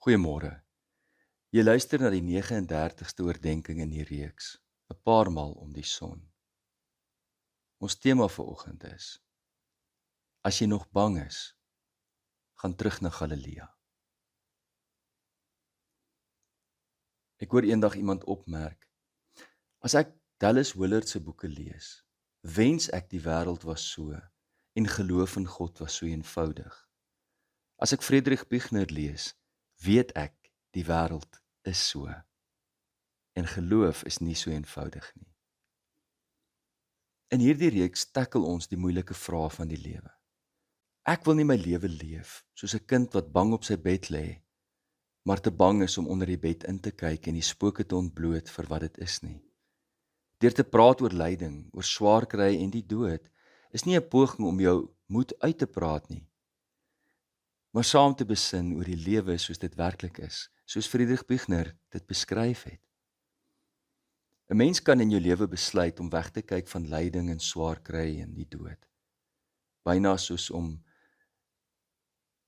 Goeiemôre. Jy luister na die 39ste oordeenking in die reeks, 'n paar maal om die son. Ons tema vir oggend is: As jy nog bang is, gaan terug na Galilea. Ek hoor eendag iemand opmerk: As ek Dallas Willard se boeke lees, wens ek die wêreld was so en geloof in God was so eenvoudig. As ek Friedrich Buechner lees, weet ek die wêreld is so en geloof is nie so eenvoudig nie. In hierdie reeks tackle ons die moeilike vrae van die lewe. Ek wil nie my lewe leef soos 'n kind wat bang op sy bed lê, maar te bang is om onder die bed in te kyk en die spooke te ontbloot vir wat dit is nie. Deur te praat oor lyding, oor swaar kry en die dood, is nie 'n poging om jou moed uit te praat nie, maar saam te besin oor die lewe soos dit werklik is, soos Friedrich Buechner dit beskryf het. 'n Mens kan in jou lewe besluit om weg te kyk van lyding en swaar kry en die dood. Byna soos om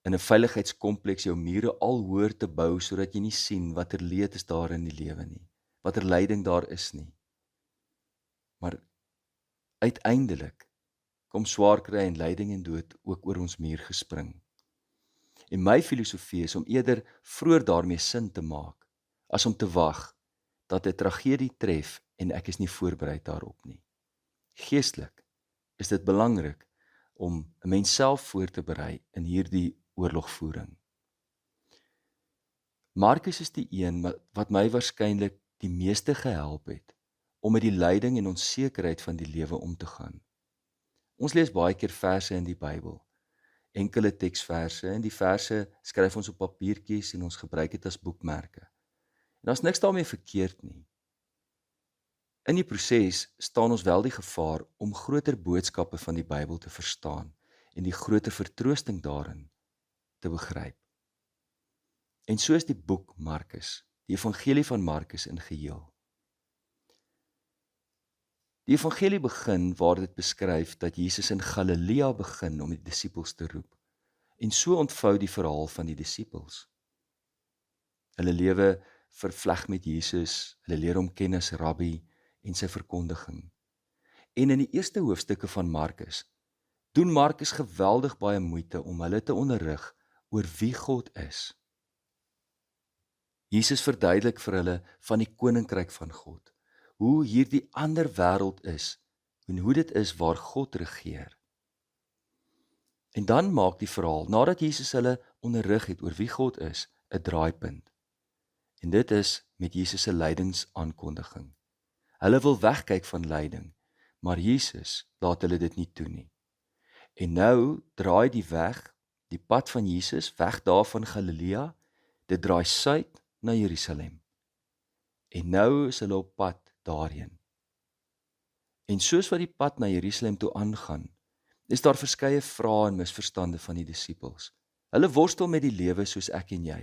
in 'n veiligheidskompleks jou mure al hoër te bou sodat jy nie sien watter leed is daar in die lewe nie, watter lyding daar is nie. Maar uiteindelik kom swaar kry en lyding en dood ook oor ons muur gespring. En my filosofie is om eerder vroeër daarmee sin te maak, as om te wag dat 'n tragedie tref en ek is nie voorberei daarop nie. Geestelik is dit belangrik om 'n mens self voor te berei in hierdie oorlogvoering. Markus is die een wat my waarskynlik die meeste gehelp het om met die lyding en onsekerheid van die lewe om te gaan. Ons lees baie keer verse in die Bybel, enkele teksverse, en die verse skryf ons op papiertjies en ons gebruik dit as boekmerke. En daar's niks daarmee verkeerd nie. In die proses staan ons wel die gevaar om groter boodskappe van die Bybel te verstaan en die groter vertroosting daarin te begryp. En so is die boek Markus, die evangelie van Markus in geheel. Die evangelie begin waar dit beskryf dat Jesus in Galilea begin om die disippels te roep. En so ontvou die verhaal van die disippels. Hulle lewe vervleg met Jesus, hulle leer hom ken as rabbi en sy verkondiging. En in die eerste hoofstukke van Markus, doen Markus geweldig baie moeite om hulle te onderrig oor wie God is. Jesus verduidelik vir hulle van die koninkryk van God, hoe hierdie ander wêreld is en hoe dit is waar God regeer. En dan maak die verhaal, nadat Jesus hulle onderrig het oor wie God is, 'n draaipunt. En dit is met Jesus se lydingsaankondiging. Hulle wil wegkyk van lyding, maar Jesus laat hulle dit nie toe nie. En nou draai die pad van Jesus weg daar van Galilea, dit draai suid na Jerusalem. En nou is hulle op pad daarheen. En soos wat die pad na Jerusalem toe aangaan, is daar verskeie vrae en misverstande van die disippels. Hulle worstel met die lewe soos ek en jy.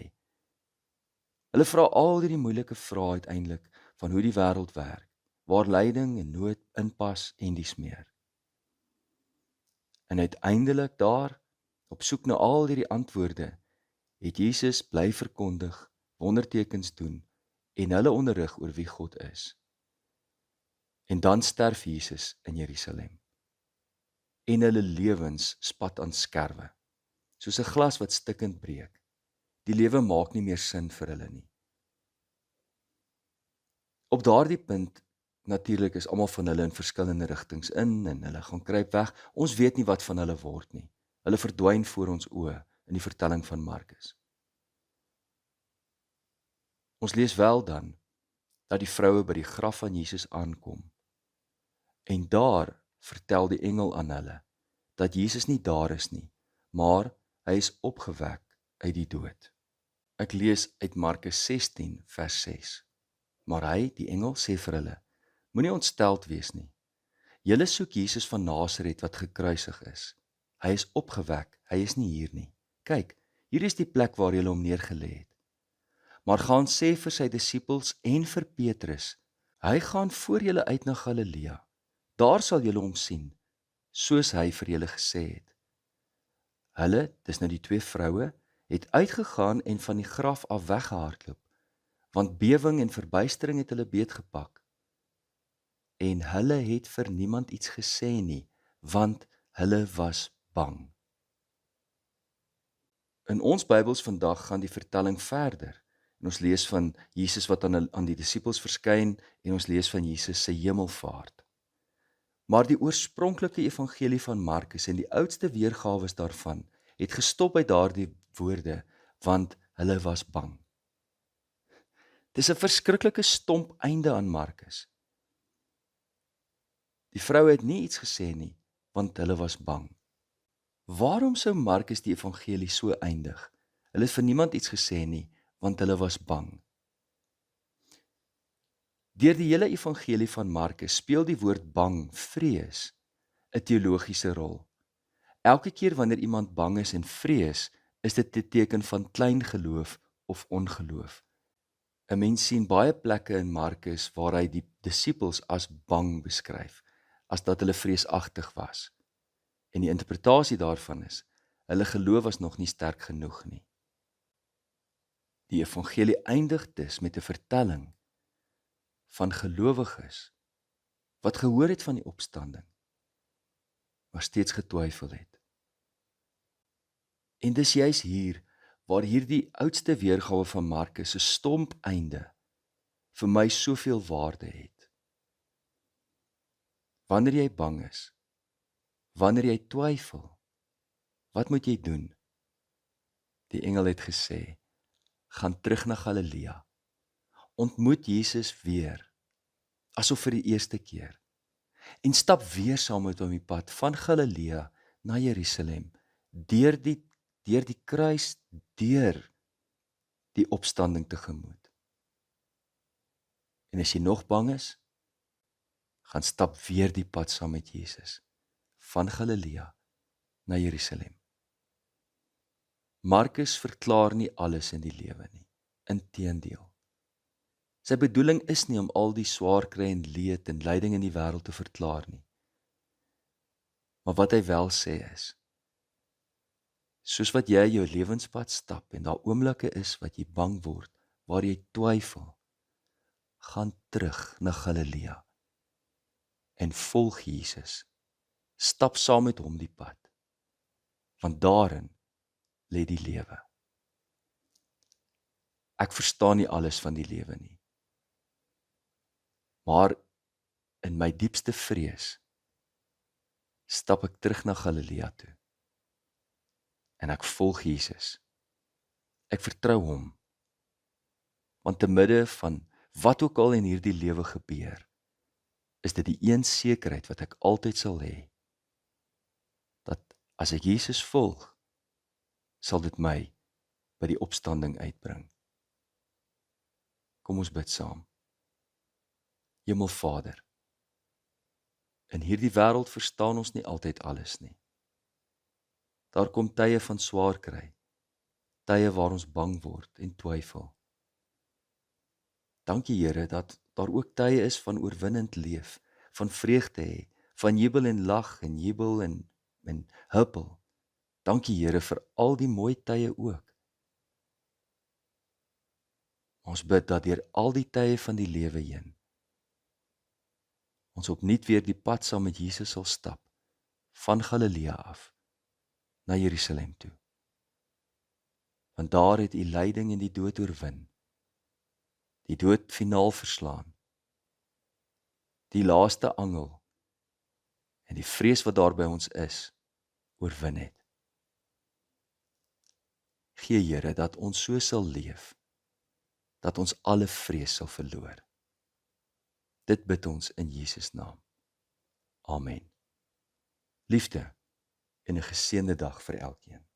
Hulle vra al die moeilike vrae uiteindelik van hoe die wêreld werk, waar lyding en nood inpas en dies meer. En uiteindelik daar, op soek na al hierdie antwoorde, het Jesus bly verkondig, wondertekens doen en hulle onderrig oor wie God is. En dan sterf Jesus in Jerusalem. En hulle lewens spat aan skerwe, soos 'n glas wat stikkend breek. Die lewe maak nie meer sin vir hulle nie. Op daardie punt, natuurlik is almal van hulle in verskillende rigtings in en hulle gaan kruip weg. Ons weet nie wat van hulle word nie. Hulle verdwyn voor ons oë in die vertelling van Markus. Ons lees wel dan dat die vroue by die graf van Jesus aankom. En daar vertel die engel aan hulle dat Jesus nie daar is nie, maar hy is opgewek uit die dood. Ek lees uit Markus 16 vers 6. Maar hy, die engel, sê vir hulle: Moenie ontsteld wees nie. Julle soek Jesus van Nasaret wat gekruisig is. Hy is opgewek, hy is nie hier nie. Kyk, hier is die plek waar julle hom neergelê het. Maar gaan sê vir sy disippels en vir Petrus, hy gaan voor julle uit na Galilea. Daar sal julle hom sien, soos hy vir julle gesê het. Hulle, dis nou die twee vroue, het uitgegaan en van die graf af weggehardloop, want bewing en verbuistering het hulle beetgepak. En hulle het vir niemand iets gesê nie, want hulle was bang. In ons Bybels vandag gaan die vertelling verder. En ons lees van Jesus wat aan die disippels verskyn en ons lees van Jesus se hemelvaart. Maar die oorspronklike evangelie van Markus en die oudste weergawe daarvan het gestop by daardie woorde, want hulle was bang. Dis 'n verskriklike stomp einde aan Markus. Die vroue het nie iets gesê nie, want hulle was bang. Waarom sou Markus die evangelie so eindig? Hulle het vir niemand iets gesê nie, want hulle was bang. Deur die hele evangelie van Markus speel die woord bang, vrees, 'n teologiese rol. Elke keer wanneer iemand bang is en vrees, is dit 'n teken van klein geloof of ongeloof. 'n Mens sien baie plekke in Markus waar hy die disippels as bang beskryf, as dat hulle vreesagtig was. En die interpretasie daarvan is, hulle geloof was nog nie sterk genoeg nie. Die evangelie eindig dus met 'n vertelling van gelowiges wat gehoor het van die opstanding, maar steeds getwyfel het. En dis juis hier waar hierdie oudste weergawe van Markus se stomp einde vir my soveel waarde het. Wanneer jy bang is, wanneer jy twyfel, wat moet jy doen? Die engel het gesê, gaan terug na Galilea, ontmoet Jesus weer, asof vir die eerste keer, en stap weer saam met hom die pad van Galilea na Jerusalem, deur die kruis, deur die opstanding tegemoet. En as jy nog bang is, gaan stap weer die pad saam met Jesus, van Galilea na Jerusalem. Markus verklaar nie alles in die lewe nie, inteendeel. Sy bedoeling is nie om al die swaar kry en leed en lyding in die wêreld te verklaar nie. Maar wat hy wel sê is, soos wat jy jou lewenspad stap en daar oomblikke is wat jy bang word, waar jy twyfel, gaan terug na Galilea en volg Jesus. Stap saam met hom die pad, want daarin lê die lewe. Ek verstaan nie alles van die lewe nie, maar in my diepste vrees stap ek terug na Galilea toe en ek volg Jesus. Ek vertrou hom, want te midde van wat ook al in hierdie lewe gebeur, is dit die een sekerheid wat ek altyd sal hê, dat as ek Jesus volg, sal dit my by die opstanding uitbring. Kom ons bid saam. Hemelvader, in hierdie wêreld verstaan ons nie altyd alles nie. Daar kom tye van swaar kry, tye waar ons bang word en twyfel. Dankie Here dat daar ook tye is van oorwinnend leef, van vreugde hê, van jubel en lag en jubel en huppel. Dankie Here vir al die mooi tye ook. Ons bid dat deur al die tye van die lewe heen, ons opnuut weer die pad saam met Jesus sal stap, van Galilea af, na Jerusalem toe. Want daar het U lyding en die dood oorwin, die dood finaal verslaan, die laaste angel en die vrees wat daar by ons is, oorwin het. Gee Here dat ons so sal leef, dat ons alle vrees sal verloor. Dit bid ons in Jesus naam. Amen. Liefde en 'n geseënde dag vir elkeen.